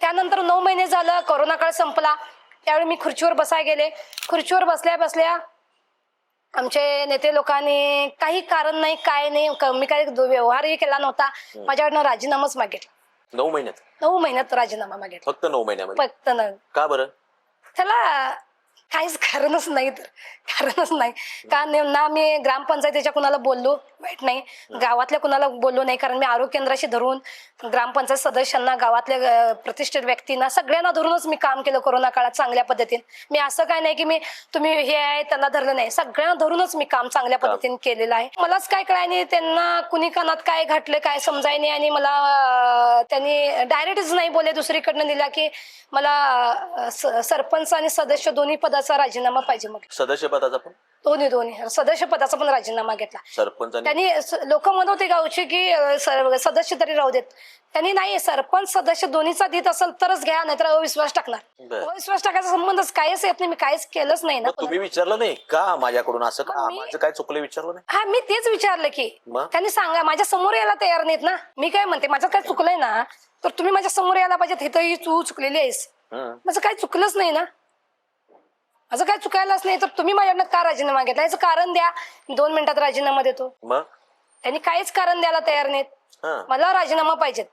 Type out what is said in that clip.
त्यानंतर 9 महिने झालं, कोरोना काळ संपला. त्यावेळी मी खुर्चीवर बसायला गेले. खुर्चीवर बसल्या बसल्या आमचे नेते लोकांनी काही कारण नाही, काय नाही, मी काही व्यवहारही केला नव्हता. माझ्याकडनं राजीनामाच मागितला. 9 महिन्यात? 9 महिन्यात राजीनामा मागितला. फक्त 9 महिन्यामध्ये? फक्त ना. का बरं? त्याला काहीच कारणच नाही, तर कारणच नाही. का ना मी ग्रामपंचायतीच्या कुणाला बोललो वाईट नाही, गावातल्या कुणाला बोललो नाही, कारण मी आरोग्य केंद्राशी धरून ग्रामपंचायत सदस्यांना, गावातल्या प्रतिष्ठित व्यक्तींना, सगळ्यांना धरूनच मी काम केलं कोरोना काळात चांगल्या पद्धतीने. मी असं काय नाही की तुम्ही हे आहे त्यांना धरलं नाही, सगळ्यांना धरूनच मी काम चांगल्या पद्धतीने केलेलं आहे. मलाच काय कळाय नाही, त्यांना कुणी कानात काय घातलं काय समजाय नाही, आणि मला त्यांनी डायरेक्टच नाही बोलले, दुसरीकडनं दिला की मला सरपंच आणि सदस्य दोन्ही पदाचा राजीनामा पाहिजे. मग सदस्य पदाचा पण? दोन्ही सदस्य पदाचा पण राजीनामा घेतला. सरपंच त्यांनी लोक म्हणत होते गावचे की सदस्य तरी राहू देत. त्यांनी नाही, सरपंच सदस्य दोन्हीचा देत असेल तरच घ्या, नाहीतर अविश्वास टाकणार. अविश्वास टाकायचा संबंधच काहीच येत नाही, मी काहीच केलंच नाही ना. तुम्ही विचारलं नाही का माझ्याकडून असं का माझं काय चुकलं विचारलं नाही? हा, मी तेच विचारलं की त्यांनी सांगा, माझ्या समोर यायला तयार नाहीत ना. मी काय म्हणते, माझं काय चुकलंय ना, तर तुम्ही माझ्या समोर यायला पाहिजे. इथंही तू चुकलेली आहेस, माझं काही चुकलंच नाही ना, माझं काय चुकायलाच नाही, तर तुम्ही माझ्याकडनं का राजीनामा घेतला याचं कारण द्या. 2 मिनिटात राजीनामा देतो. मग त्यांनी काहीच कारण द्यायला तयार नाहीत. मला राजीनामा पाहिजेत.